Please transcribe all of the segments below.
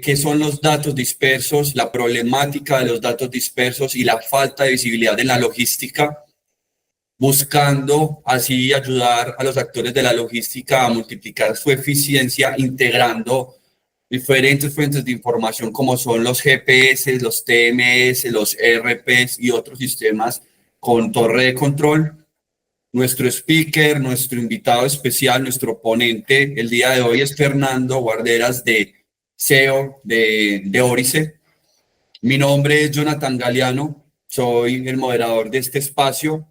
qué son los datos dispersos, la problemática de los datos dispersos y la falta de visibilidad en la logística, buscando así ayudar a los actores de la logística a multiplicar su eficiencia, integrando diferentes fuentes de información como son los GPS, los TMS, los ERPs y otros sistemas con torre de control. Nuestro speaker, nuestro invitado especial, nuestro ponente el día de hoy es Fernando Guarderas, de CEO de Orice. Mi nombre es Jonathan Galeano, soy el moderador de este espacio.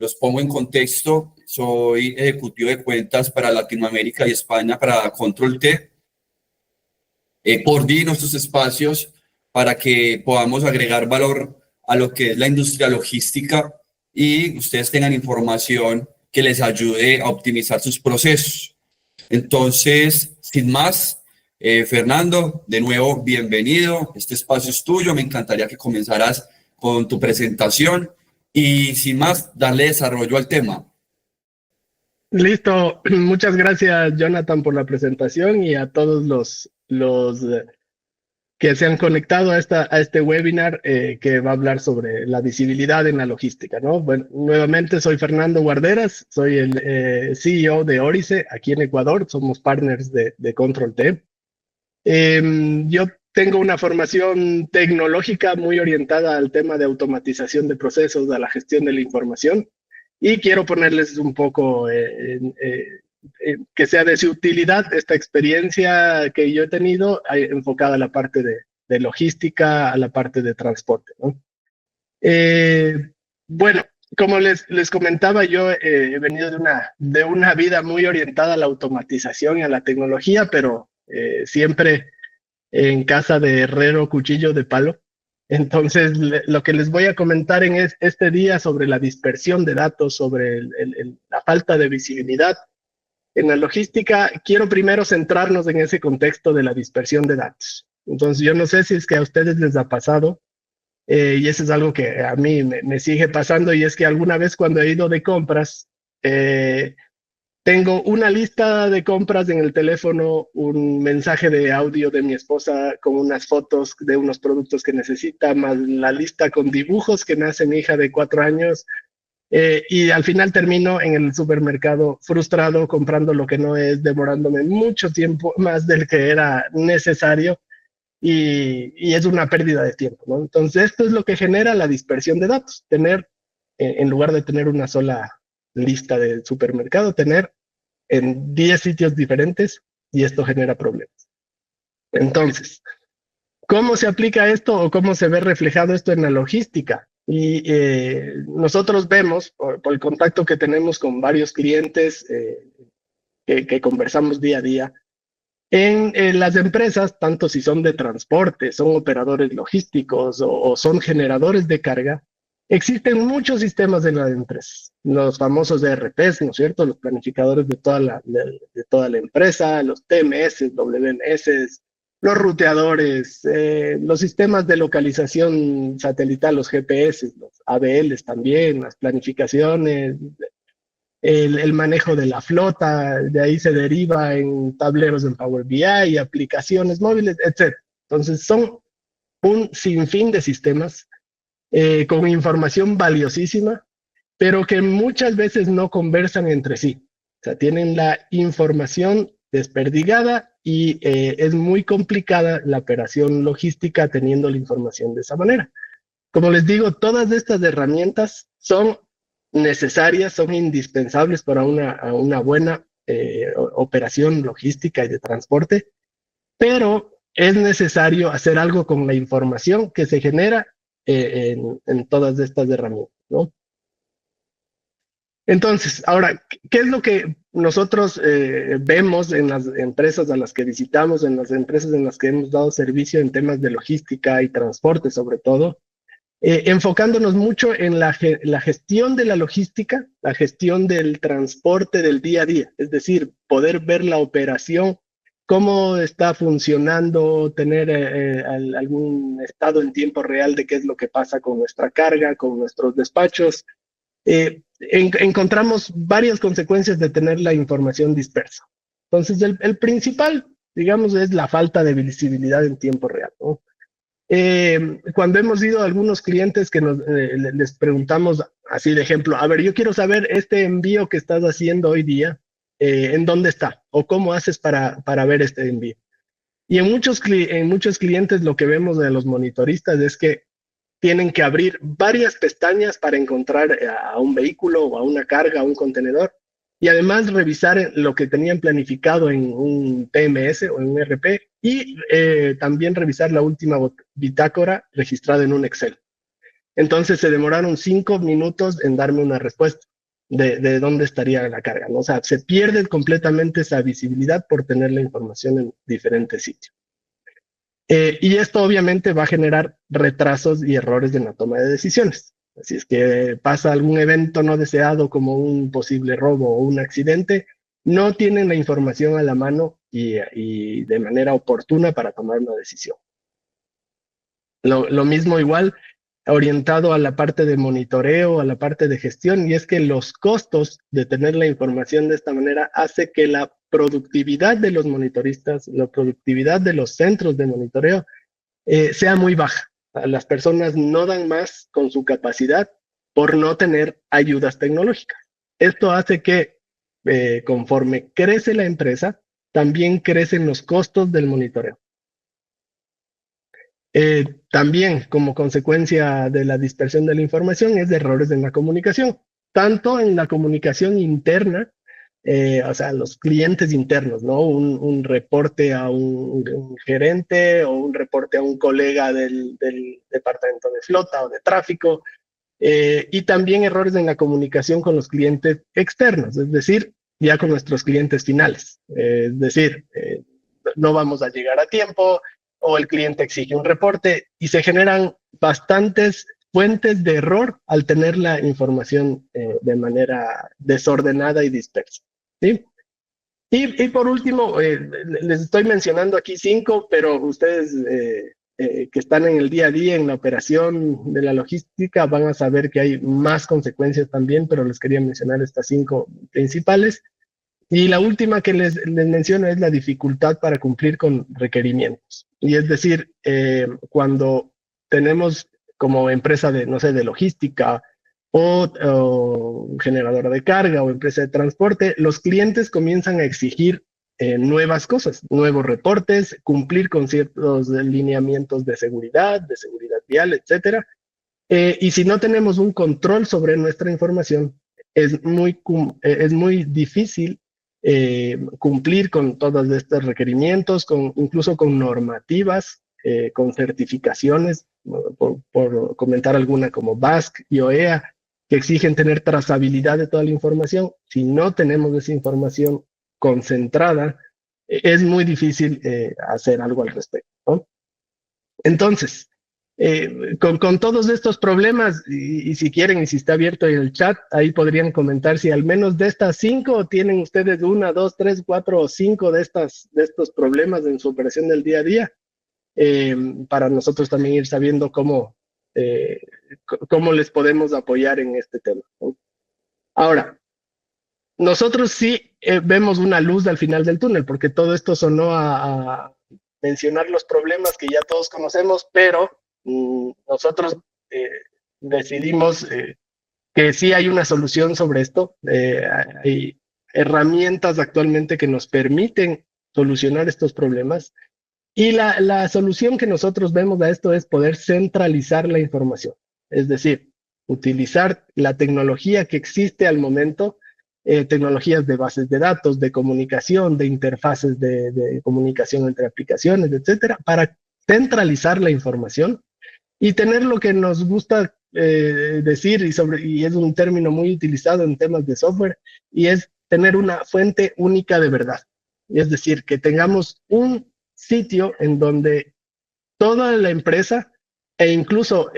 Los pongo en contexto, soy ejecutivo de cuentas para Latinoamérica y España para Control T. Coordino estos espacios para que podamos agregar valor a lo que es la industria logística y ustedes tengan información que les ayude a optimizar sus procesos. Entonces, sin más, Fernando, de nuevo, bienvenido. Este espacio es tuyo. Me encantaría que comenzaras con tu presentación y, sin más, darle desarrollo al tema. Listo. Muchas gracias, Jonathan, por la presentación y a todos los que se han conectado a este webinar que va a hablar sobre la visibilidad en la logística, ¿no? Bueno, nuevamente soy Fernando Guarderas, soy el CEO de Orice aquí en Ecuador, somos partners de Control T. Yo tengo una formación tecnológica muy orientada al tema de automatización de procesos, a la gestión de la información, y quiero ponerles un poco que sea de su utilidad esta experiencia que yo he tenido enfocada a la parte de logística, a la parte de transporte, ¿no? Bueno, como les comentaba, yo he venido de una vida muy orientada a la automatización y a la tecnología, pero siempre en casa de herrero, cuchillo de palo. Entonces, lo que les voy a comentar en este día sobre la dispersión de datos, sobre la falta de visibilidad en la logística, quiero primero centrarnos en ese contexto de la dispersión de datos. Entonces, yo no sé si es que a ustedes les ha pasado, y eso es algo que a mí me sigue pasando, y es que alguna vez cuando he ido de compras, tengo una lista de compras en el teléfono, un mensaje de audio de mi esposa con unas fotos de unos productos que necesita, más la lista con dibujos que me hace mi hija de 4 años, y al final termino en el supermercado frustrado, comprando lo que no es, demorándome mucho tiempo más del que era necesario, y es una pérdida de tiempo, ¿no? Entonces, esto es lo que genera la dispersión de datos, tener, en lugar de tener una sola lista de supermercado, tener en 10 sitios diferentes, y esto genera problemas. Entonces, ¿cómo se aplica esto o cómo se ve reflejado esto en la logística? Y nosotros vemos, por el contacto que tenemos con varios clientes que conversamos día a día, en las empresas, tanto si son de transporte, son operadores logísticos o son generadores de carga, existen muchos sistemas en las empresas, los famosos ERPs, ¿no es cierto? Los planificadores de toda la empresa, los TMS, WMS, los ruteadores, los sistemas de localización satelital, los GPS, los ABLs también, las planificaciones, el manejo de la flota, de ahí se deriva en tableros en Power BI, aplicaciones móviles, etc. Entonces son un sinfín de sistemas con información valiosísima, pero que muchas veces no conversan entre sí. O sea, tienen la información desperdigada y es muy complicada la operación logística teniendo la información de esa manera. Como les digo, todas estas herramientas son necesarias, son indispensables para una buena operación logística y de transporte, pero es necesario hacer algo con la información que se genera en todas estas herramientas, ¿no? Entonces, ahora, ¿qué es lo que nosotros vemos en las empresas a las que visitamos, en las empresas en las que hemos dado servicio en temas de logística y transporte, sobre todo? Enfocándonos mucho en la gestión de la logística, la gestión del transporte del día a día, es decir, poder ver la operación, cómo está funcionando, tener algún estado en tiempo real de qué es lo que pasa con nuestra carga, con nuestros despachos. Encontramos varias consecuencias de tener la información dispersa. Entonces, el principal digamos, es la falta de visibilidad en tiempo real, ¿no? Cuando hemos ido a algunos clientes que les preguntamos así de ejemplo, a ver, yo quiero saber este envío que estás haciendo hoy día, ¿en dónde está? ¿O cómo haces para ver este envío? Y en muchos clientes lo que vemos de los monitoristas es que tienen que abrir varias pestañas para encontrar a un vehículo o a una carga, a un contenedor, y además revisar lo que tenían planificado en un TMS o en un RP y también revisar la última bitácora registrada en un Excel. Entonces se demoraron 5 minutos en darme una respuesta de dónde estaría la carga, ¿no? O sea, se pierde completamente esa visibilidad por tener la información en diferentes sitios. Y esto obviamente va a generar retrasos y errores en la toma de decisiones. Si es que pasa algún evento no deseado como un posible robo o un accidente, no tienen la información a la mano y de manera oportuna para tomar una decisión. Lo mismo igual orientado a la parte de monitoreo, a la parte de gestión, y es que los costos de tener la información de esta manera hace que la productividad de los monitoristas, la productividad de los centros de monitoreo sea muy baja. Las personas no dan más con su capacidad por no tener ayudas tecnológicas. Esto hace que conforme crece la empresa, también crecen los costos del monitoreo. También como consecuencia de la dispersión de la información es de errores en la comunicación, tanto en la comunicación interna, o sea, los clientes internos, ¿no? Un reporte a un gerente o un reporte a un colega del departamento de flota o de tráfico, y también errores en la comunicación con los clientes externos, es decir, ya con nuestros clientes finales, es decir, no vamos a llegar a tiempo, o el cliente exige un reporte y se generan bastantes fuentes de error al tener la información de manera desordenada y dispersa, ¿sí? Y por último, les estoy mencionando aquí 5, pero ustedes que están en el día a día, en la operación de la logística, van a saber que hay más consecuencias también, pero les quería mencionar estas 5 principales. Y la última que les menciono es la dificultad para cumplir con requerimientos. Y es decir, cuando tenemos como empresa de, no sé, de logística o generadora de carga o empresa de transporte, los clientes comienzan a exigir nuevas cosas, nuevos reportes, cumplir con ciertos lineamientos de seguridad vial, etcétera. Y si no tenemos un control sobre nuestra información, es muy difícil cumplir con todos estos requerimientos, incluso con normativas, con certificaciones, por comentar alguna como BASC y OEA, que exigen tener trazabilidad de toda la información. Si no tenemos esa información concentrada, es muy difícil hacer algo al respecto, ¿no? Entonces, con todos estos problemas, y si quieren, y si está abierto el chat, ahí podrían comentar si al menos de estas 5 tienen ustedes 1, 2, 3, 4 o 5 de estos problemas en su operación del día a día, para nosotros también ir sabiendo cómo les podemos apoyar en este tema, ¿no? Ahora, nosotros sí vemos una luz al final del túnel, porque todo esto sonó a mencionar los problemas que ya todos conocemos, pero nosotros decidimos que sí hay una solución sobre esto. Hay herramientas actualmente que nos permiten solucionar estos problemas. Y la solución que nosotros vemos a esto es poder centralizar la información. Es decir, utilizar la tecnología que existe al momento, tecnologías de bases de datos, de comunicación, de interfaces de comunicación entre aplicaciones, etcétera, para centralizar la información y tener lo que nos gusta decir, y es un término muy utilizado en temas de software, y es tener una fuente única de verdad. Es decir, que tengamos un sitio en donde toda la empresa e incluso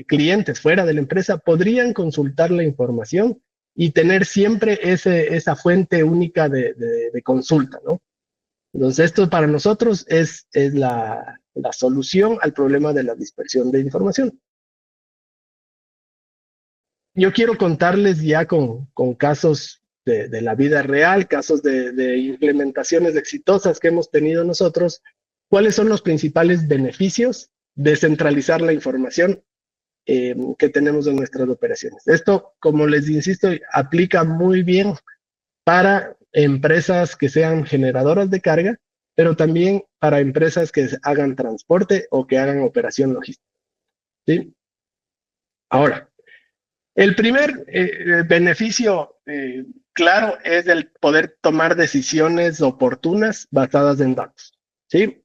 clientes fuera de la empresa podrían consultar la información y tener siempre esa fuente única de consulta, ¿no? Entonces, esto para nosotros es la solución al problema de la dispersión de información. Yo quiero contarles ya con casos de la vida real, casos de implementaciones exitosas que hemos tenido nosotros, ¿cuáles son los principales beneficios de centralizar la información que tenemos en nuestras operaciones? Esto, como les insisto, aplica muy bien para empresas que sean generadoras de carga, pero también para empresas que hagan transporte o que hagan operación logística, ¿sí? Ahora, el primer beneficio claro es el poder tomar decisiones oportunas basadas en datos, ¿sí?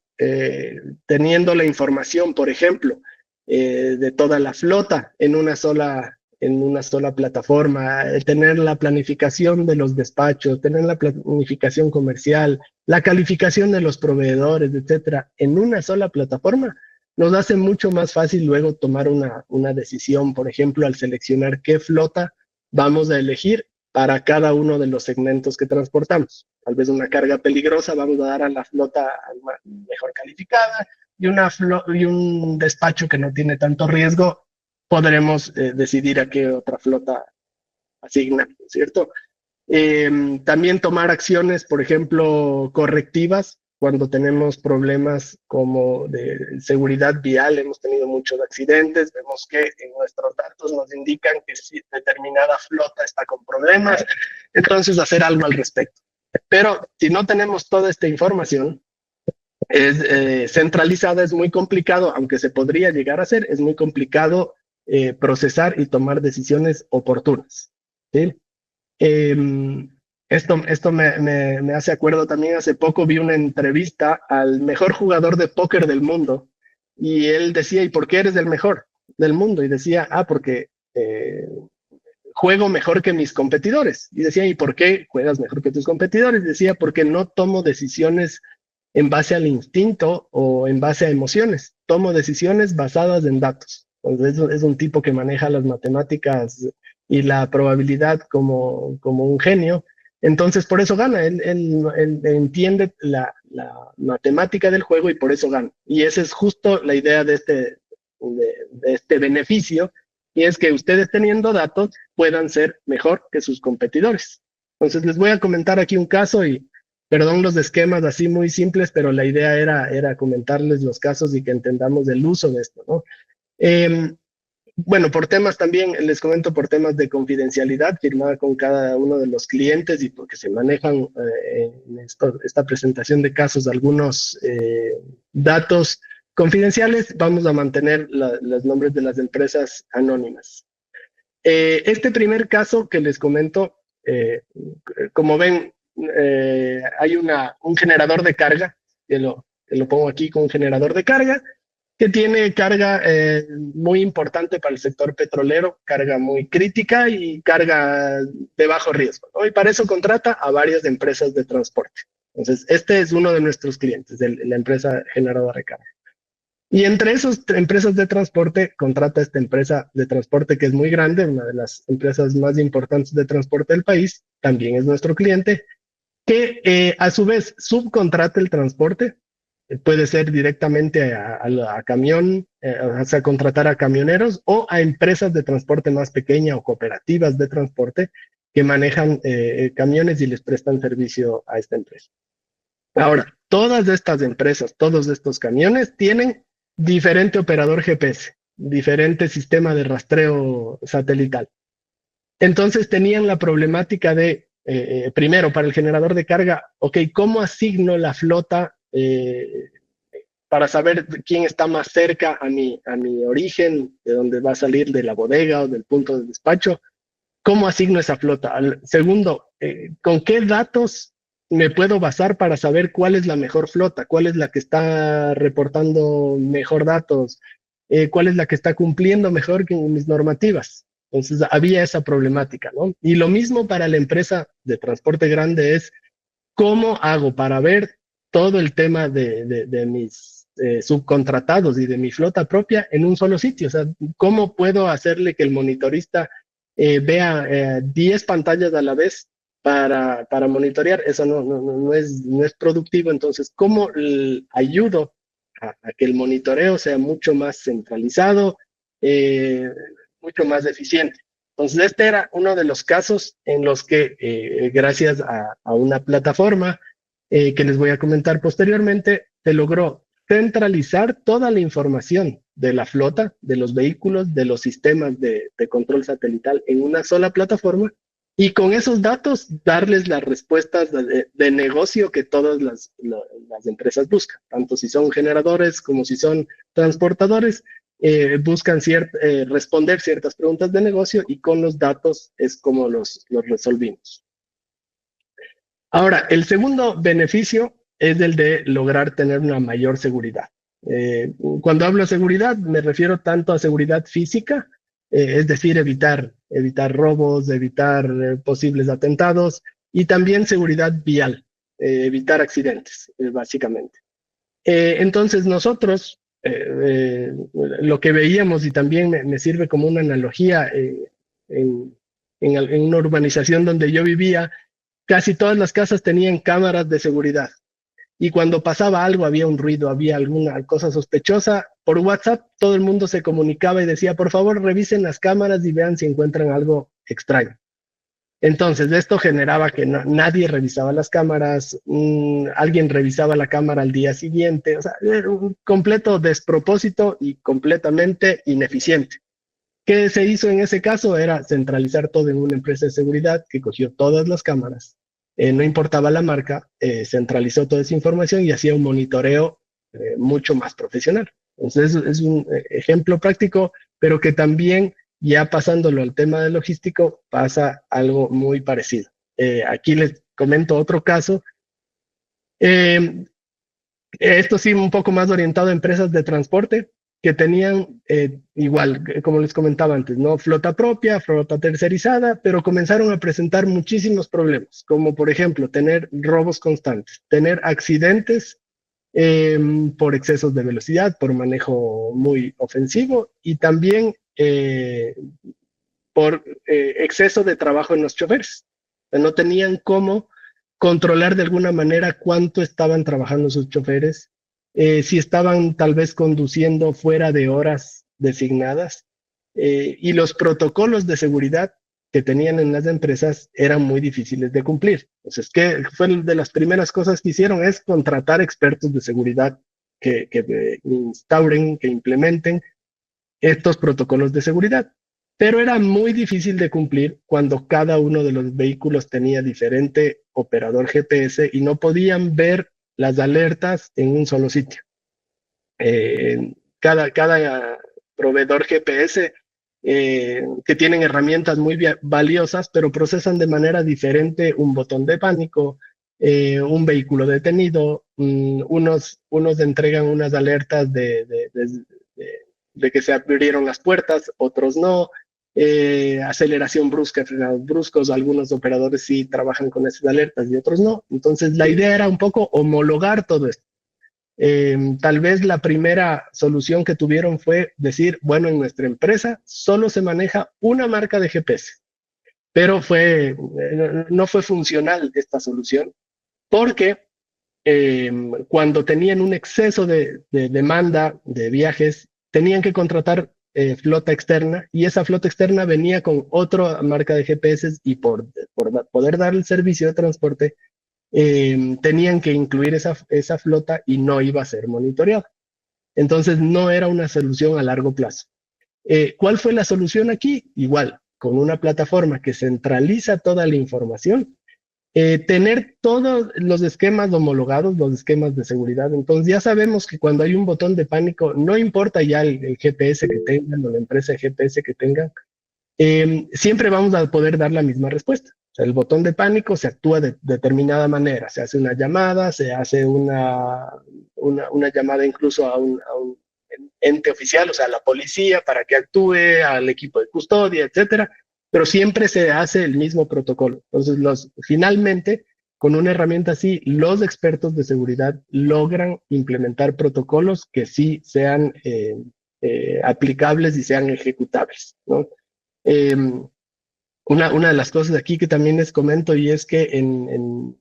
Teniendo la información, por ejemplo, de toda la flota en una sola plataforma, tener la planificación de los despachos, tener la planificación comercial, la calificación de los proveedores, etcétera, en una sola plataforma, nos hace mucho más fácil luego tomar una decisión, por ejemplo, al seleccionar qué flota vamos a elegir para cada uno de los segmentos que transportamos. Tal vez una carga peligrosa vamos a dar a la flota mejor calificada y un despacho que no tiene tanto riesgo, podremos decidir a qué otra flota asignar, ¿cierto? También tomar acciones, por ejemplo, correctivas, cuando tenemos problemas como de seguridad vial, hemos tenido muchos accidentes, vemos que en nuestros datos nos indican que si determinada flota está con problemas, entonces hacer algo al respecto. Pero si no tenemos toda esta información, centralizada, es muy complicado, aunque se podría llegar a hacer, es muy complicado procesar y tomar decisiones oportunas, ¿sí? Esto me hace acuerdo también, hace poco vi una entrevista al mejor jugador de póker del mundo y él decía, ¿y por qué eres el mejor del mundo? Y decía, porque juego mejor que mis competidores. Y decía, ¿y por qué juegas mejor que tus competidores? Decía, porque no tomo decisiones en base al instinto o en base a emociones, tomo decisiones basadas en datos. Entonces es un tipo que maneja las matemáticas y la probabilidad como un genio. Entonces, por eso gana. Él entiende la matemática del juego y por eso gana. Y esa es justo la idea de este beneficio, y es que ustedes teniendo datos puedan ser mejor que sus competidores. Entonces, les voy a comentar aquí un caso y perdón los esquemas así muy simples, pero la idea era comentarles los casos y que entendamos el uso de esto, ¿no? Bueno, por temas también, les comento por temas de confidencialidad firmada con cada uno de los clientes y porque se manejan en esta presentación de casos algunos datos confidenciales, vamos a mantener los nombres de las empresas anónimas. Este primer caso que les comento, como ven, hay un generador de carga, que lo pongo aquí con un generador de carga, que tiene carga muy importante para el sector petrolero, carga muy crítica y carga de bajo riesgo, ¿no? Y para eso contrata a varias empresas de transporte. Entonces, este es uno de nuestros clientes, la empresa generadora de carga. Y entre esas empresas de transporte, contrata esta empresa de transporte que es muy grande, una de las empresas más importantes de transporte del país, también es nuestro cliente, que a su vez subcontrata el transporte. Puede ser directamente a camión, o sea, contratar a camioneros o a empresas de transporte más pequeña o cooperativas de transporte que manejan camiones y les prestan servicio a esta empresa. Ahora, todas estas empresas, todos estos camiones tienen diferente operador GPS, diferente sistema de rastreo satelital. Entonces tenían la problemática de, primero, para el generador de carga, ok, ¿cómo asigno la flota para saber quién está más cerca a mi origen, de dónde va a salir de la bodega o del punto de despacho? ¿Cómo asigno esa flota? Segundo, ¿con qué datos me puedo basar para saber cuál es la mejor flota? ¿Cuál es la que está reportando mejor datos? ¿Cuál es la que está cumpliendo mejor que mis normativas? Entonces, había esa problemática, ¿no? Y lo mismo para la empresa de transporte grande es, ¿cómo hago para ver todo el tema de mis subcontratados y de mi flota propia en un solo sitio? O sea, ¿cómo puedo hacerle que el monitorista vea 10 pantallas a la vez para monitorear? Eso no es productivo. Entonces, ¿cómo ayudo a que el monitoreo sea mucho más centralizado, mucho más eficiente? Entonces, este era uno de los casos en los que, gracias a una plataforma que les voy a comentar posteriormente, se logró centralizar toda la información de la flota, de los vehículos, de los sistemas de control satelital en una sola plataforma y con esos datos darles las respuestas de negocio que todas las empresas buscan, tanto si son generadores como si son transportadores. Buscan responder ciertas preguntas de negocio y con los datos es como los resolvimos. Ahora, el segundo beneficio es el de lograr tener una mayor seguridad. Cuando hablo de seguridad, me refiero tanto a seguridad física, es decir, evitar robos, evitar posibles atentados, y también seguridad vial, evitar accidentes, básicamente. Entonces nosotros, lo que veíamos, y también me sirve como una analogía, en una urbanización donde yo vivía, casi todas las casas tenían cámaras de seguridad. Y cuando pasaba algo, había un ruido, había alguna cosa sospechosa, por WhatsApp todo el mundo se comunicaba y decía, por favor, revisen las cámaras y vean si encuentran algo extraño. Entonces, esto generaba que nadie revisaba las cámaras, alguien revisaba la cámara al día siguiente, o sea, era un completo despropósito y completamente ineficiente. ¿Qué se hizo en ese caso? Era centralizar todo en una empresa de seguridad que cogió todas las cámaras, no importaba la marca, centralizó toda esa información y hacía un monitoreo mucho más profesional. Entonces, es un ejemplo práctico, pero que también, ya pasándolo al tema de logístico, pasa algo muy parecido. Aquí les comento otro caso. Esto sí, un poco más orientado a empresas de transporte que tenían igual, como les comentaba antes, ¿no? Flota propia, flota tercerizada, pero comenzaron a presentar muchísimos problemas, como por ejemplo tener robos constantes, tener accidentes por excesos de velocidad, por manejo muy ofensivo y también por exceso de trabajo en los choferes. No tenían cómo controlar de alguna manera cuánto estaban trabajando sus choferes, si estaban tal vez conduciendo fuera de horas designadas, y los protocolos de seguridad que tenían en las empresas eran muy difíciles de cumplir. Entonces, ¿qué fue de las primeras cosas que hicieron? Es contratar expertos de seguridad que instauren, que implementen estos protocolos de seguridad. Pero era muy difícil de cumplir cuando cada uno de los vehículos tenía diferente operador GPS y no podían ver las alertas en un solo sitio. Cada proveedor GPS que tienen herramientas muy valiosas, pero procesan de manera diferente un botón de pánico, un vehículo detenido, unos entregan unas alertas de que se abrieron las puertas, otros no, aceleración brusca, frenados bruscos, algunos operadores sí trabajan con esas alertas y otros no. Entonces la idea era un poco homologar todo esto. Tal vez la primera solución que tuvieron fue decir, bueno, en nuestra empresa solo se maneja una marca de GPS, pero no fue funcional esta solución porque cuando tenían un exceso de demanda de viajes, tenían que contratar flota externa y esa flota externa venía con otra marca de GPS y por poder dar el servicio de transporte, tenían que incluir esa flota y no iba a ser monitoreada. Entonces no era una solución a largo plazo. ¿Cuál fue la solución aquí? Igual, con una plataforma que centraliza toda la información, tener todos los esquemas homologados, los esquemas de seguridad. Entonces ya sabemos que cuando hay un botón de pánico, no importa ya el GPS que tengan o la empresa de GPS que tengan, siempre vamos a poder dar la misma respuesta. O sea, el botón de pánico se actúa de determinada manera, se hace una llamada, se hace una llamada incluso a un ente oficial, o sea, a la policía para que actúe, al equipo de custodia, etcétera, pero siempre se hace el mismo protocolo. Entonces, finalmente, con una herramienta así, los expertos de seguridad logran implementar protocolos que sí sean aplicables y sean ejecutables, ¿no? Una de las cosas aquí que también les comento y es que en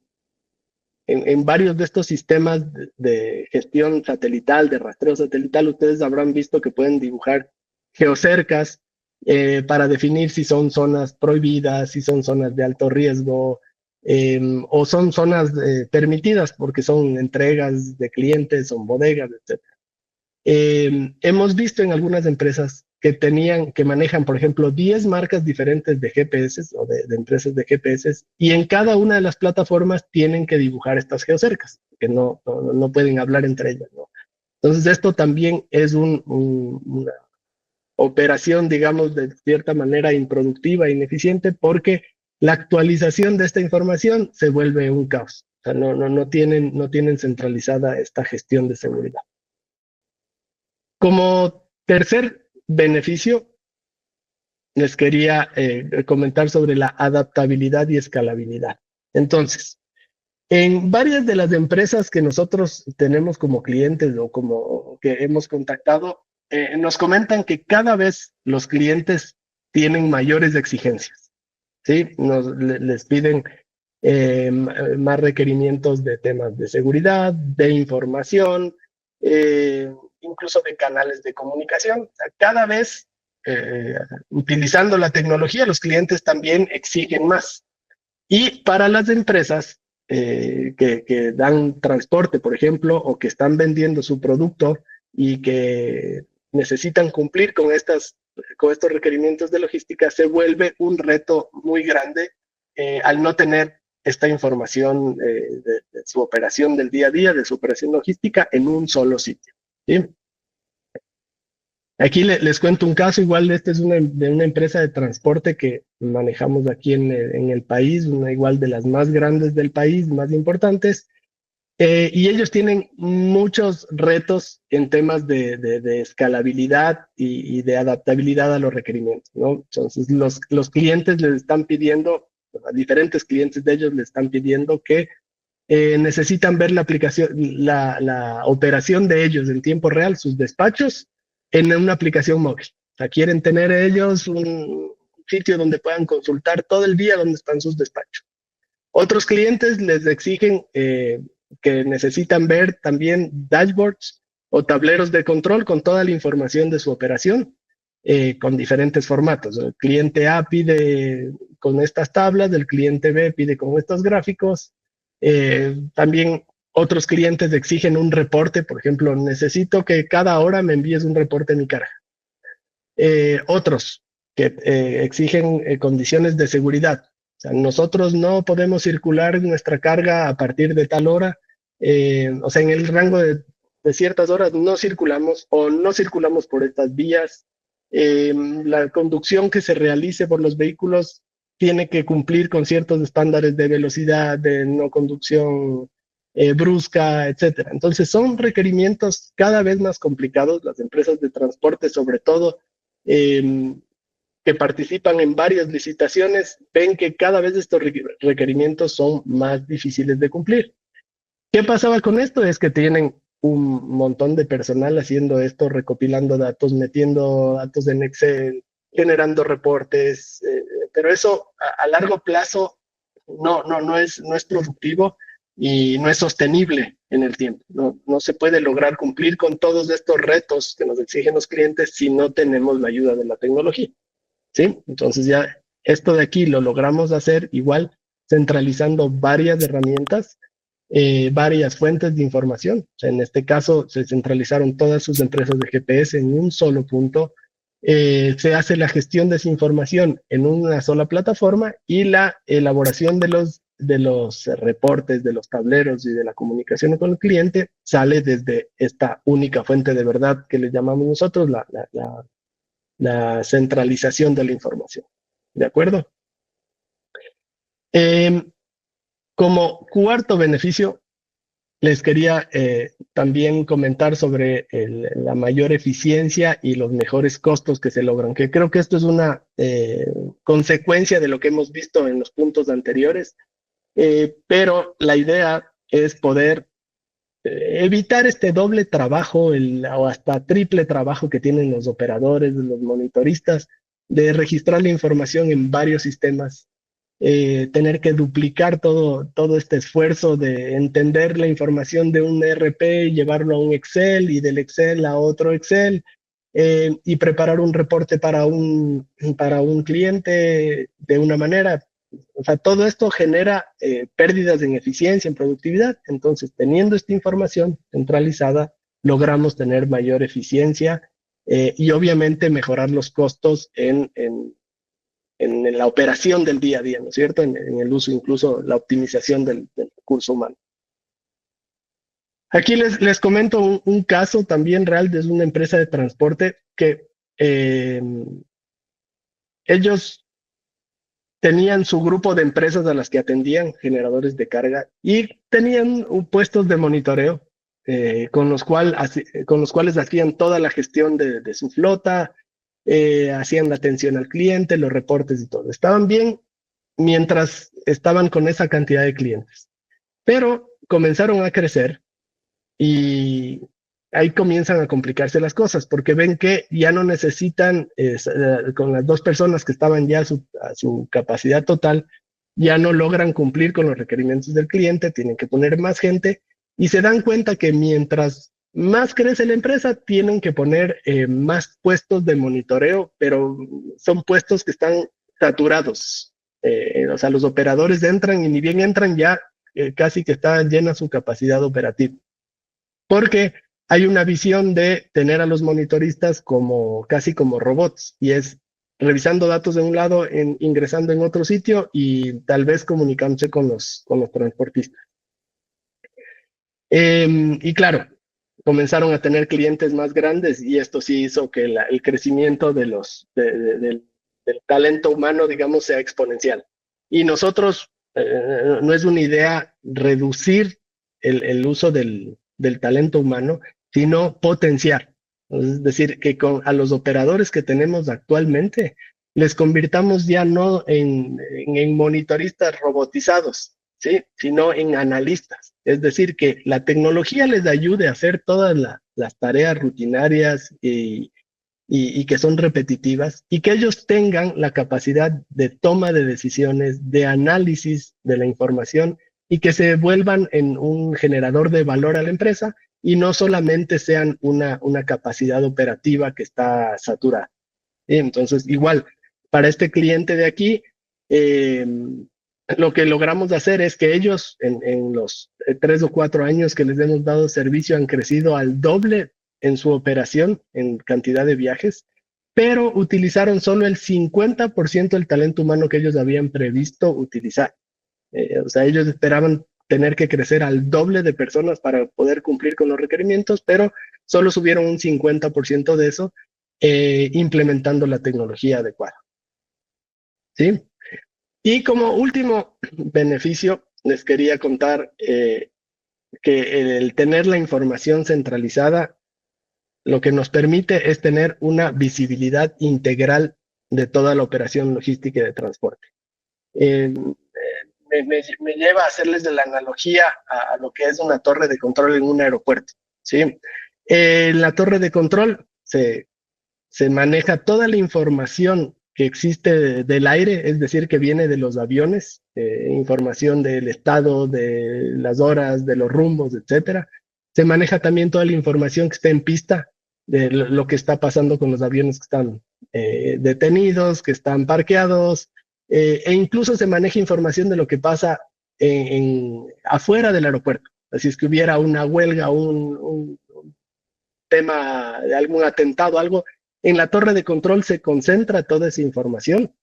varios de estos sistemas de gestión satelital, de rastreo satelital, ustedes habrán visto que pueden dibujar geocercas para definir si son zonas prohibidas, si son zonas de alto riesgo, o son zonas permitidas porque son entregas de clientes, son bodegas, etc. Hemos visto en algunas empresas que manejan, por ejemplo, 10 marcas diferentes de GPS o de empresas de GPS, y en cada una de las plataformas tienen que dibujar estas geocercas, que no pueden hablar entre ellas, ¿no? Entonces, esto también es una operación, digamos, de cierta manera improductiva e ineficiente, porque la actualización de esta información se vuelve un caos. O sea, no tienen centralizada esta gestión de seguridad. Como tercer beneficio, les quería comentar sobre la adaptabilidad y escalabilidad. Entonces, en varias de las empresas que nosotros tenemos como clientes o como que hemos contactado, nos comentan que cada vez los clientes tienen mayores exigencias, ¿sí? Les piden más requerimientos de temas de seguridad, de información, incluso de canales de comunicación. O sea, cada vez, utilizando la tecnología, los clientes también exigen más. Y para las empresas que dan transporte, por ejemplo, o que están vendiendo su producto y que necesitan cumplir con estos requerimientos de logística, se vuelve un reto muy grande al no tener esta información de su operación del día a día, de su operación logística, en un solo sitio, ¿sí? Aquí les cuento un caso, igual este es de una empresa de transporte que manejamos aquí en el país, una igual de las más grandes del país, más importantes, y ellos tienen muchos retos en temas de escalabilidad y de adaptabilidad a los requerimientos, ¿no? Entonces, los clientes les están pidiendo, a diferentes clientes de ellos les están pidiendo que necesitan ver la aplicación, la operación de ellos en tiempo real, sus despachos, en una aplicación móvil. O sea, quieren tener ellos un sitio donde puedan consultar todo el día dónde están sus despachos. Otros clientes les exigen que necesitan ver también dashboards o tableros de control con toda la información de su operación, con diferentes formatos. El cliente A pide con estas tablas, el cliente B pide con estos gráficos. También otros clientes exigen un reporte, por ejemplo, necesito que cada hora me envíes un reporte en mi carga. Otros que exigen condiciones de seguridad. O sea, nosotros no podemos circular nuestra carga a partir de tal hora, o sea, en el rango de ciertas horas no circulamos o no circulamos por estas vías. La conducción que se realice por los vehículos tiene que cumplir con ciertos estándares de velocidad, de no conducción brusca, etcétera. Entonces son requerimientos cada vez más complicados. Las empresas de transporte, sobre todo, que participan en varias licitaciones, ven que cada vez estos requerimientos son más difíciles de cumplir. ¿Qué pasaba con esto? Es que tienen un montón de personal haciendo esto, recopilando datos, metiendo datos en Excel, generando reportes, pero eso a largo plazo no es productivo y no es sostenible en el tiempo. No se puede lograr cumplir con todos estos retos que nos exigen los clientes si no tenemos la ayuda de la tecnología, ¿sí? Entonces ya esto de aquí lo logramos hacer igual centralizando varias herramientas, varias fuentes de información. O sea, en este caso se centralizaron todas sus empresas de GPS en un solo punto. Se hace la gestión de esa información en una sola plataforma y la elaboración de los reportes, de los tableros y de la comunicación con el cliente sale desde esta única fuente de verdad que le llamamos nosotros la centralización de la información. ¿De acuerdo? Como cuarto beneficio, les quería también comentar sobre la mayor eficiencia y los mejores costos que se logran, que creo que esto es una consecuencia de lo que hemos visto en los puntos anteriores, pero la idea es poder evitar este doble trabajo o hasta triple trabajo que tienen los operadores, los monitoristas, de registrar la información en varios sistemas, tener que duplicar todo este esfuerzo de entender la información de un ERP, llevarlo a un Excel y del Excel a otro Excel, y preparar un reporte para un cliente de una manera. O sea, todo esto genera pérdidas en eficiencia, en productividad. Entonces, teniendo esta información centralizada, logramos tener mayor eficiencia y obviamente mejorar los costos en la operación del día a día, ¿no es cierto? En el uso, incluso la optimización del recurso humano. Aquí les comento un caso también real de una empresa de transporte que ellos tenían su grupo de empresas a las que atendían, generadores de carga, y tenían puestos de monitoreo con los cuales hacían toda la gestión de su flota, hacían la atención al cliente, los reportes y todo. Estaban bien mientras estaban con esa cantidad de clientes, pero comenzaron a crecer y ahí comienzan a complicarse las cosas porque ven que ya no necesitan, con las 2 personas que estaban ya a su capacidad total, ya no logran cumplir con los requerimientos del cliente, tienen que poner más gente y se dan cuenta que mientras más crece la empresa, tienen que poner más puestos de monitoreo, pero son puestos que están saturados. O sea, los operadores entran y ni bien entran ya casi que está llena su capacidad operativa. Porque hay una visión de tener a los monitoristas casi como robots, y es revisando datos de un lado, ingresando en otro sitio y tal vez comunicándose con los transportistas. Y claro, comenzaron a tener clientes más grandes y esto sí hizo que el crecimiento del talento humano, digamos, sea exponencial. Y nosotros, no es una idea reducir el uso del talento humano, sino potenciar. Es decir, que a los operadores que tenemos actualmente les convirtamos ya no en monitoristas robotizados, ¿sí? Sino en analistas. Es decir, que la tecnología les ayude a hacer todas las tareas rutinarias y que son repetitivas, y que ellos tengan la capacidad de toma de decisiones, de análisis de la información, y que se vuelvan en un generador de valor a la empresa y no solamente sean una capacidad operativa que está saturada. Entonces, igual, para este cliente de aquí, lo que logramos hacer es que ellos en los 3 o 4 años que les hemos dado servicio han crecido al doble en su operación, en cantidad de viajes, pero utilizaron solo el 50% del talento humano que ellos habían previsto utilizar. O sea, ellos esperaban tener que crecer al doble de personas para poder cumplir con los requerimientos, pero solo subieron un 50% de eso, implementando la tecnología adecuada. ¿Sí? Y como último beneficio, les quería contar que el tener la información centralizada lo que nos permite es tener una visibilidad integral de toda la operación logística y de transporte. Me lleva a hacerles de la analogía a lo que es una torre de control en un aeropuerto, ¿sí? En la torre de control se maneja toda la información que existe del aire, es decir, que viene de los aviones, información del estado, de las horas, de los rumbos, etcétera. Se maneja también toda la información que está en pista, de lo que está pasando con los aviones que están detenidos, que están parqueados, e incluso se maneja información de lo que pasa afuera del aeropuerto. Así es que hubiera una huelga, un tema de algún atentado, algo, en la torre de control se concentra toda esa información,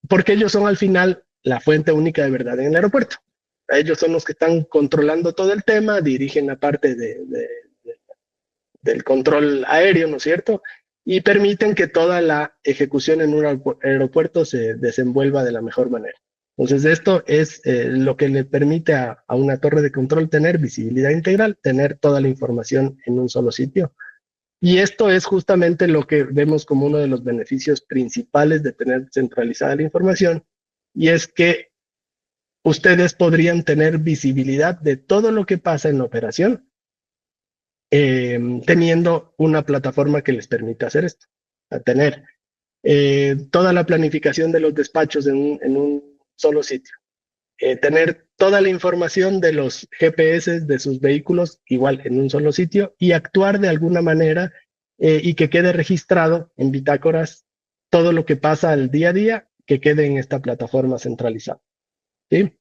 porque ellos son al final la fuente única de verdad en el aeropuerto. Ellos son los que están controlando todo el tema, dirigen la parte del control aéreo, ¿no es cierto? Y permiten que toda la ejecución en un aeropuerto se desenvuelva de la mejor manera. Entonces, esto es lo que le permite a una torre de control tener visibilidad integral, tener toda la información en un solo sitio. Y esto es justamente lo que vemos como uno de los beneficios principales de tener centralizada la información, y es que ustedes podrían tener visibilidad de todo lo que pasa en la operación, teniendo una plataforma que les permita hacer esto, a tener toda la planificación de los despachos en un solo sitio, tener toda la información de los GPS de sus vehículos igual en un solo sitio y actuar de alguna manera y que quede registrado en bitácoras todo lo que pasa al día a día, que quede en esta plataforma centralizada. ¿Sí?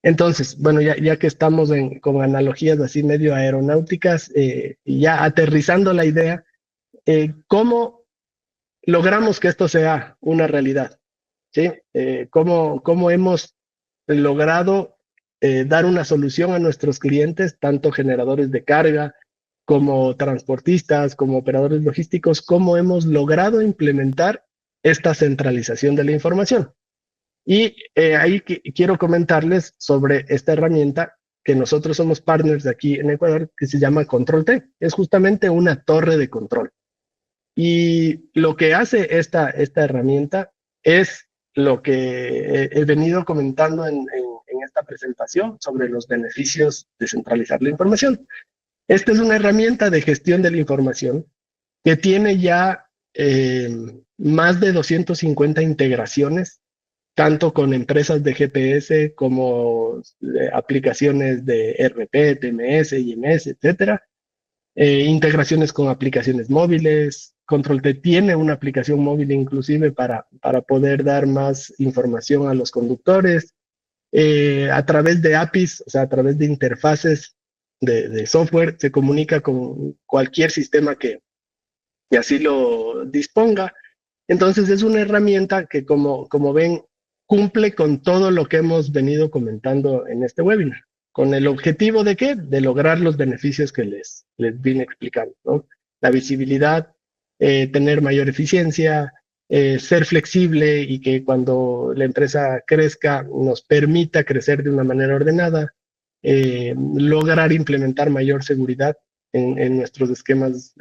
Entonces, bueno, ya que estamos con analogías así medio aeronáuticas, ya aterrizando la idea, ¿cómo logramos que esto sea una realidad? ¿Sí? ¿Cómo hemos logrado dar una solución a nuestros clientes, tanto generadores de carga como transportistas, como operadores logísticos? ¿Cómo hemos logrado implementar esta centralización de la información? Y ahí quiero comentarles sobre esta herramienta que nosotros somos partners de aquí en Ecuador, que se llama Control T. Es justamente una torre de control. Y lo que hace esta herramienta es lo que he venido comentando en esta presentación sobre los beneficios de centralizar la información. Esta es una herramienta de gestión de la información que tiene ya más de 250 integraciones, tanto con empresas de GPS como aplicaciones de RP, TMS, IMS, etcétera. Integraciones con aplicaciones móviles. Control T tiene una aplicación móvil inclusive para poder dar más información a los conductores. A través de APIs, o sea, a través de interfaces de software, se comunica con cualquier sistema que así lo disponga. Entonces es una herramienta que, como ven, cumple con todo lo que hemos venido comentando en este webinar. ¿Con el objetivo de qué? De lograr los beneficios que les vine explicando, ¿no? La visibilidad, tener mayor eficiencia, ser flexible y que cuando la empresa crezca nos permita crecer de una manera ordenada, lograr implementar mayor seguridad en nuestros esquemas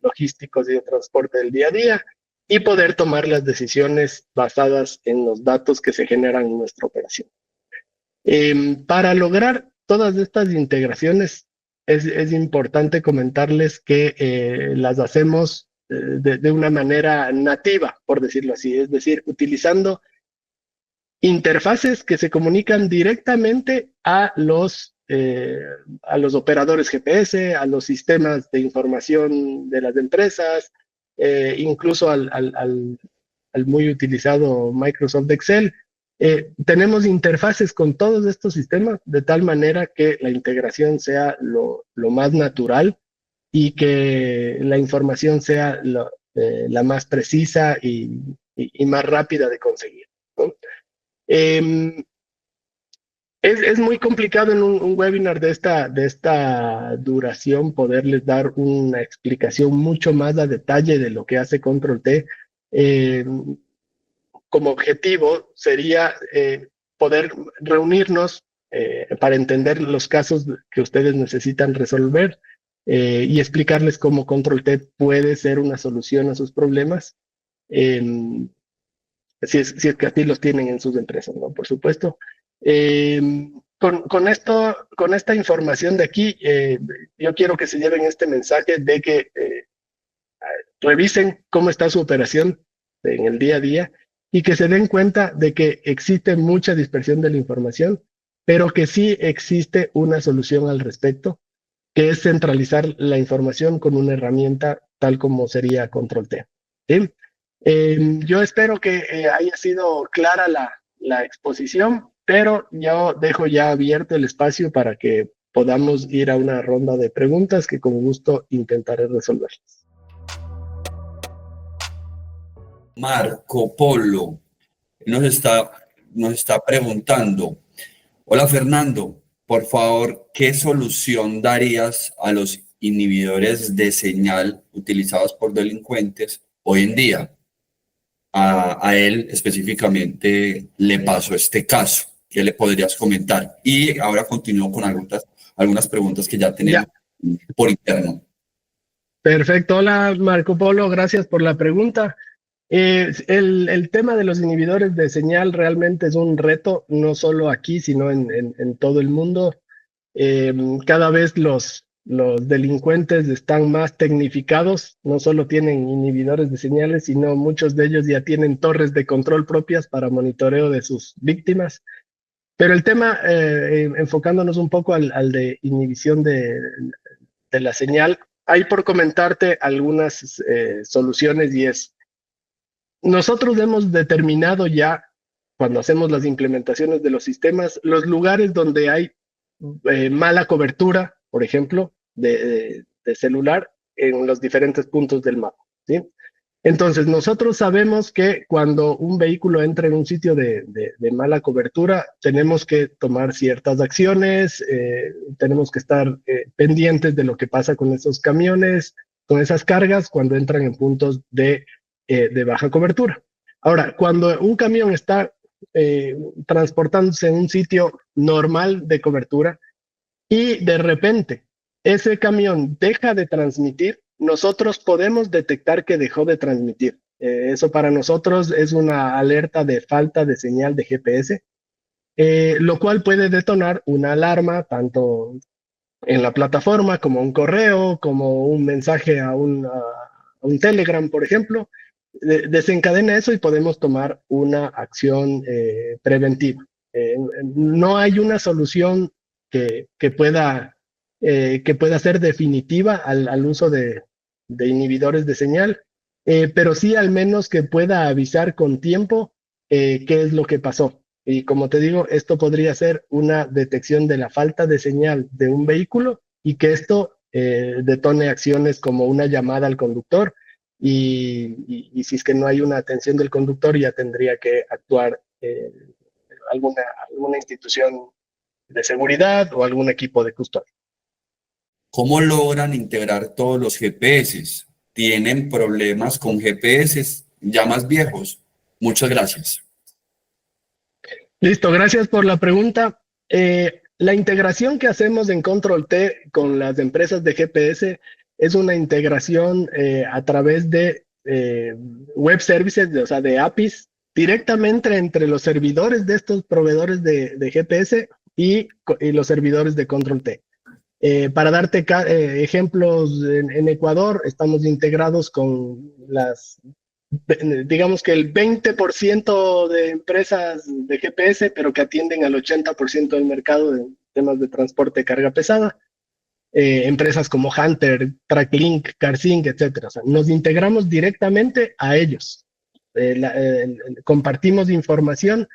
logísticos y de transporte del día a día y poder tomar las decisiones basadas en los datos que se generan en nuestra operación. Para lograr todas estas integraciones es importante comentarles que las hacemos de una manera nativa, por decirlo así, es decir, utilizando interfaces que se comunican directamente a los operadores GPS, a los sistemas de información de las empresas, incluso al muy utilizado Microsoft Excel. Tenemos interfaces con todos estos sistemas de tal manera que la integración sea lo más natural y que la información sea la más precisa y más rápida de conseguir, ¿no? Es muy complicado en un webinar de esta duración poderles dar una explicación mucho más a detalle de lo que hace Control T. Como objetivo sería poder reunirnos para entender los casos que ustedes necesitan resolver y explicarles cómo Control T puede ser una solución a sus problemas. Si es que así los tienen en sus empresas, ¿no? Por supuesto. Con esta información de aquí, yo quiero que se lleven este mensaje de que revisen cómo está su operación en el día a día y que se den cuenta de que existe mucha dispersión de la información, pero que sí existe una solución al respecto, que es centralizar la información con una herramienta tal como sería Control T. ¿Sí? Yo espero que haya sido clara la exposición, pero yo dejo ya abierto el espacio para que podamos ir a una ronda de preguntas que con gusto intentaré resolverlas. Marco Polo nos está preguntando: hola Fernando, por favor, ¿qué solución darías a los inhibidores de señal utilizados por delincuentes hoy en día? A él específicamente le pasó este caso. ¿Qué le podrías comentar? Y ahora continúo con algunas preguntas que ya tenemos por interno. Perfecto. Hola Marco Polo, gracias por la pregunta. El tema de los inhibidores de señal realmente es un reto, no solo aquí, sino en todo el mundo. Cada vez los delincuentes están más tecnificados, no solo tienen inhibidores de señales, sino muchos de ellos ya tienen torres de control propias para monitoreo de sus víctimas. Pero el tema, enfocándonos un poco al de inhibición de la señal, Ahí por comentarte algunas soluciones y es, nosotros hemos determinado ya, cuando hacemos las implementaciones de los sistemas, los lugares donde hay mala cobertura, por ejemplo, de celular en los diferentes puntos del mapa, ¿sí? Entonces, nosotros sabemos que cuando un vehículo entra en un sitio de mala cobertura, tenemos que tomar ciertas acciones, tenemos que estar pendientes de lo que pasa con esos camiones, con esas cargas, cuando entran en puntos de baja cobertura. Ahora, cuando un camión está transportándose en un sitio normal de cobertura y de repente ese camión deja de transmitir, nosotros podemos detectar que dejó de transmitir. Eso para nosotros es una alerta de falta de señal de GPS, lo cual puede detonar una alarma tanto en la plataforma como un correo, como un mensaje a un Telegram, por ejemplo. Desencadena eso y podemos tomar una acción preventiva. No hay una solución que pueda ser definitiva al uso de inhibidores de señal, pero sí al menos que pueda avisar con tiempo qué es lo que pasó. Y como te digo, esto podría ser una detección de la falta de señal de un vehículo y que esto detone acciones como una llamada al conductor y si es que no hay una atención del conductor ya tendría que actuar alguna institución de seguridad o algún equipo de custodia. ¿Cómo logran integrar todos los GPS? ¿Tienen problemas con GPS ya más viejos? Muchas gracias. Listo, gracias por la pregunta. La integración que hacemos en Control T con las empresas de GPS es una integración a través de web services, o sea, de APIs, directamente entre los servidores de estos proveedores de GPS y los servidores de Control T. Para darte ejemplos, en Ecuador estamos integrados con digamos que el 20% de empresas de GPS, pero que atienden al 80% del mercado de temas de transporte de carga pesada. Empresas como Hunter, Tracklink, CarSync, etcétera. O sea, nos integramos directamente a ellos. Compartimos información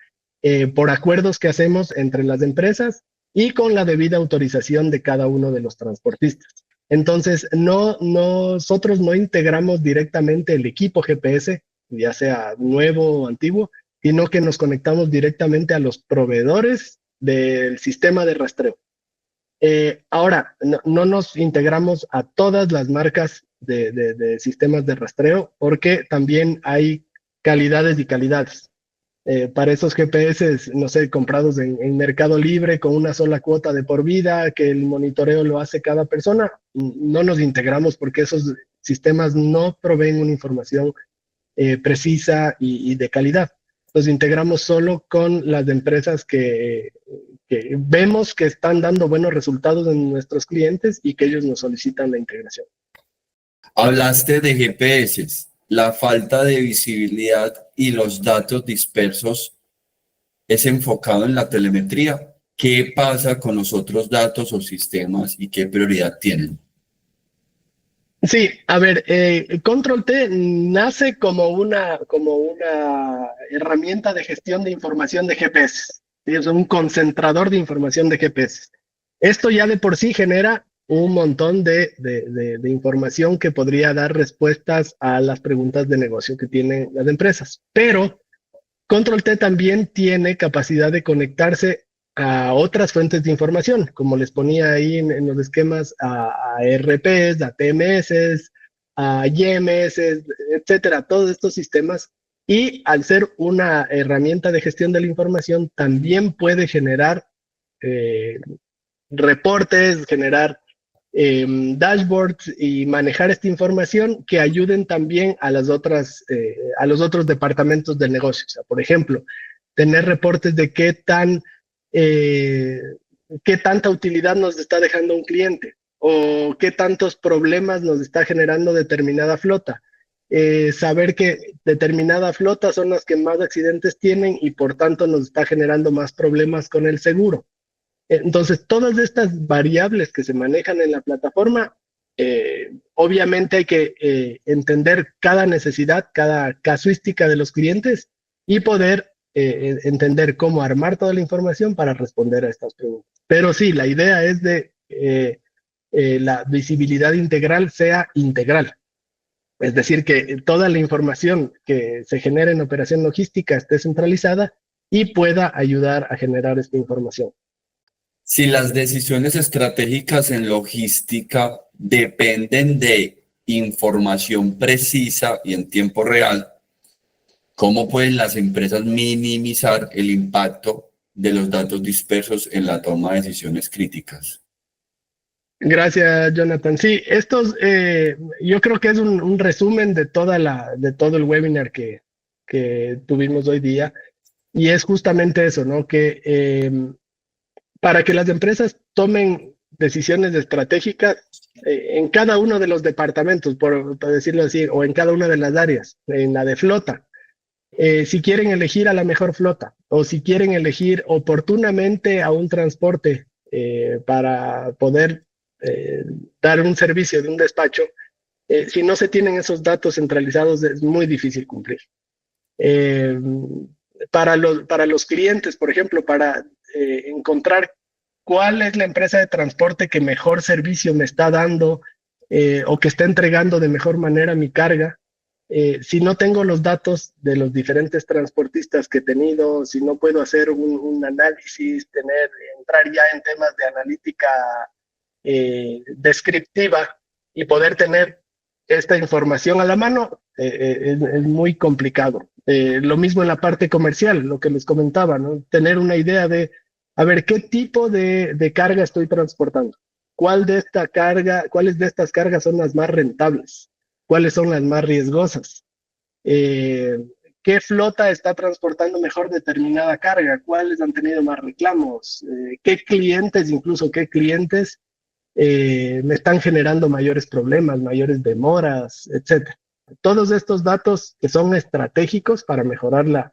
por acuerdos que hacemos entre las empresas y con la debida autorización de cada uno de los transportistas. Entonces, nosotros no integramos directamente el equipo GPS, ya sea nuevo o antiguo, sino que nos conectamos directamente a los proveedores del sistema de rastreo. Ahora, no nos integramos a todas las marcas de sistemas de rastreo porque también hay calidades y calidades. Para esos GPS, no sé, comprados en Mercado Libre con una sola cuota de por vida, que el monitoreo lo hace cada persona, no nos integramos porque esos sistemas no proveen una información precisa y de calidad. Nos integramos solo con las empresas que vemos que están dando buenos resultados en nuestros clientes y que ellos nos solicitan la integración. Hablaste de GPS, la falta de visibilidad y los datos dispersos es enfocado en la telemetría. ¿Qué pasa con los otros datos o sistemas y qué prioridad tienen? Sí, a ver, Control T nace como una herramienta de gestión de información de GPS. Es un concentrador de información de GPS. Esto ya de por sí genera un montón de información que podría dar respuestas a las preguntas de negocio que tienen las empresas. Pero Control T también tiene capacidad de conectarse a otras fuentes de información, como les ponía ahí en los esquemas, a ERPs, a TMS, a IMS, etcétera, todos estos sistemas. Y al ser una herramienta de gestión de la información, también puede generar reportes, generar dashboards y manejar esta información que ayuden también a los otros departamentos del negocio. O sea, por ejemplo, tener reportes de qué tanta utilidad nos está dejando un cliente o qué tantos problemas nos está generando determinada flota. Saber que determinada flota son las que más accidentes tienen y por tanto nos está generando más problemas con el seguro. Entonces, todas estas variables que se manejan en la plataforma Obviamente hay que entender cada necesidad, cada casuística de los clientes y poder entender cómo armar toda la información para responder a estas preguntas. Pero sí, la idea es de la visibilidad integral sea integral. Es decir, que toda la información que se genere en operación logística esté centralizada y pueda ayudar a generar esta información. Si las decisiones estratégicas en logística dependen de información precisa y en tiempo real, ¿cómo pueden las empresas minimizar el impacto de los datos dispersos en la toma de decisiones críticas? Gracias, Jonathan. Sí, yo creo que es un resumen de todo el webinar que tuvimos hoy día. Y es justamente eso, ¿no? Que para que las empresas tomen decisiones estratégicas en cada uno de los departamentos, por decirlo así, o en cada una de las áreas, en la de flota, si quieren elegir a la mejor flota, o si quieren elegir oportunamente a un transporte para poder dar un servicio de un despacho, si no se tienen esos datos centralizados es muy difícil cumplir. Para los clientes, por ejemplo, para encontrar cuál es la empresa de transporte que mejor servicio me está dando o que está entregando de mejor manera mi carga, si no tengo los datos de los diferentes transportistas que he tenido, si no puedo hacer un análisis, entrar ya en temas de analítica descriptiva y poder tener esta información a la mano, es muy complicado. Lo mismo en la parte comercial, lo que les comentaba, ¿no? Tener una idea de, a ver, ¿qué tipo de carga estoy transportando? ¿Cuáles de estas cargas son las más rentables? ¿Cuáles son las más riesgosas? ¿Qué flota está transportando mejor determinada carga? ¿Cuáles han tenido más reclamos? ¿Qué clientes me están generando mayores problemas, mayores demoras, etcétera? Todos estos datos que son estratégicos para mejorar la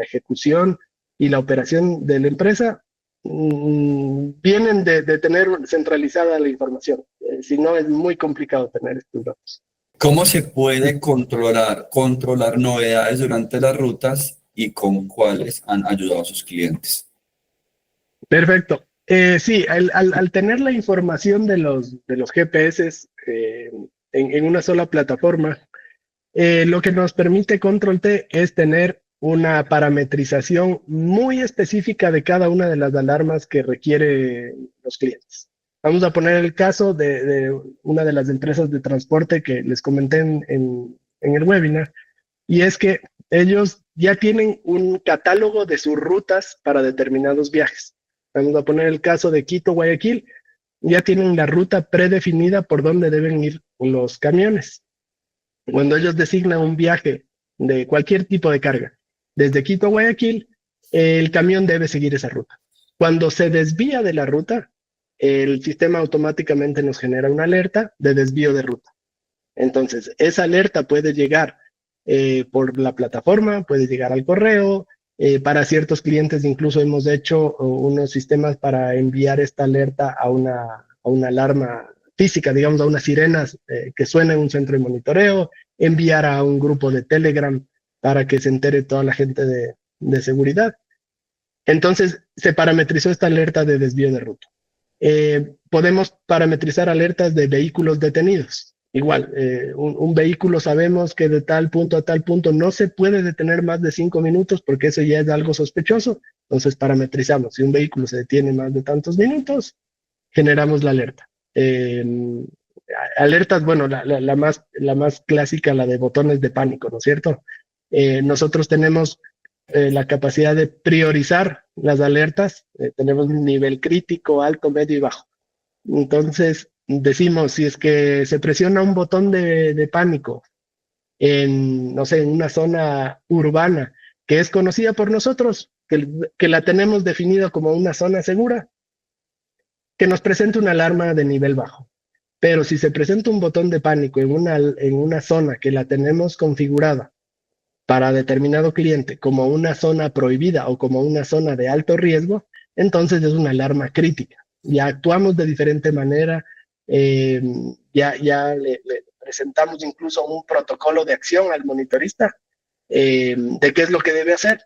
ejecución y la operación de la empresa vienen de tener centralizada la información. Si no, es muy complicado tener estos datos. ¿Cómo se puede controlar novedades durante las rutas y con cuáles han ayudado a sus clientes? Perfecto. Sí, al tener la información de los GPS en una sola plataforma, lo que nos permite Control T es tener una parametrización muy específica de cada una de las alarmas que requieren los clientes. Vamos a poner el caso de una de las empresas de transporte que les comenté en el webinar, y es que ellos ya tienen un catálogo de sus rutas para determinados viajes. Vamos a poner el caso de Quito-Guayaquil, ya tienen la ruta predefinida por donde deben ir los camiones. Cuando ellos designan un viaje de cualquier tipo de carga, desde Quito a Guayaquil, el camión debe seguir esa ruta. Cuando se desvía de la ruta, el sistema automáticamente nos genera una alerta de desvío de ruta. Entonces, esa alerta puede llegar por la plataforma, puede llegar al correo. Para ciertos clientes incluso hemos hecho unos sistemas para enviar esta alerta a una alarma física, digamos, a unas sirenas que suena en un centro de monitoreo, enviar a un grupo de Telegram para que se entere toda la gente de seguridad. Entonces, se parametrizó esta alerta de desvío de ruta. Podemos parametrizar alertas de vehículos detenidos. Igual, un vehículo sabemos que de tal punto a tal punto no se puede detener más de 5 minutos porque eso ya es algo sospechoso. Entonces parametrizamos. Si un vehículo se detiene más de tantos minutos, generamos la alerta. Alertas, bueno, la más clásica, la de botones de pánico, ¿no es cierto? Nosotros tenemos la capacidad de priorizar las alertas. Tenemos un nivel crítico, alto, medio y bajo. Entonces, decimos, si es que se presiona un botón de pánico no sé, en una zona urbana que es conocida por nosotros, que la tenemos definida como una zona segura, que nos presente una alarma de nivel bajo. Pero si se presenta un botón de pánico en una zona que la tenemos configurada para determinado cliente como una zona prohibida o como una zona de alto riesgo, entonces es una alarma crítica. Ya actuamos de diferente manera, Ya le presentamos incluso un protocolo de acción al monitorista de qué es lo que debe hacer,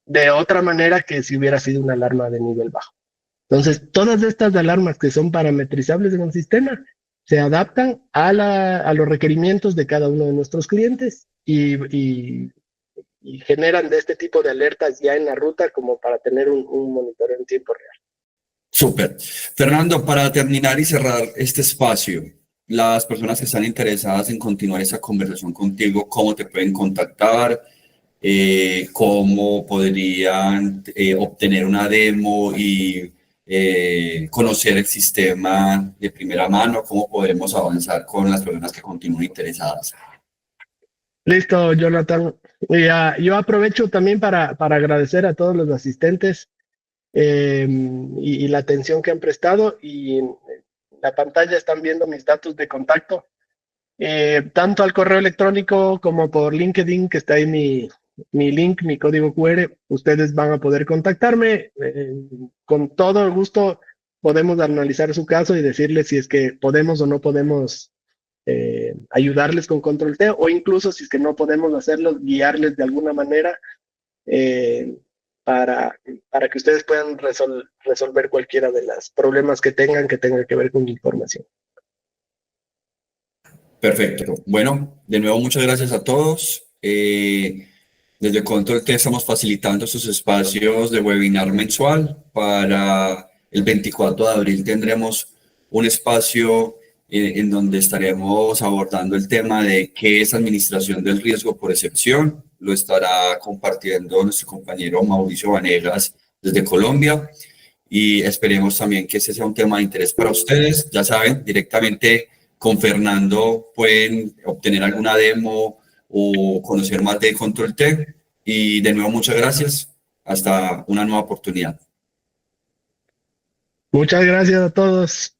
de otra manera que si hubiera sido una alarma de nivel bajo. Entonces, todas estas alarmas que son parametrizables en el sistema se adaptan a los requerimientos de cada uno de nuestros clientes y generan de este tipo de alertas ya en la ruta como para tener un monitoreo en tiempo real. Súper. Fernando, para terminar y cerrar este espacio, las personas que están interesadas en continuar esa conversación contigo, ¿cómo te pueden contactar? ¿Cómo podrían obtener una demo y conocer el sistema de primera mano? ¿Cómo podremos avanzar con las personas que continúen interesadas? Listo, Jonathan. Yo aprovecho también para agradecer a todos los asistentes y la atención que han prestado. Y en la pantalla están viendo mis datos de contacto, tanto al correo electrónico como por LinkedIn, que está ahí mi link, mi código QR. Ustedes van a poder contactarme. Con todo gusto podemos analizar su caso y decirles si es que podemos o no podemos ayudarles con Control T, o incluso si es que no podemos hacerlo, guiarles de alguna manera eh, para que ustedes puedan resolver cualquiera de los problemas que tengan que ver con información. Perfecto. Bueno, de nuevo, muchas gracias a todos. Desde Control T estamos facilitando estos espacios de webinar mensual. Para el 24 de abril tendremos un espacio en donde estaremos abordando el tema de qué es administración del riesgo por excepción. Lo estará compartiendo nuestro compañero Mauricio Vanegas desde Colombia, y esperemos también que ese sea un tema de interés para ustedes. Ya saben, directamente con Fernando pueden obtener alguna demo o conocer más de Control T. Y de nuevo, muchas gracias. Hasta una nueva oportunidad. Muchas gracias a todos.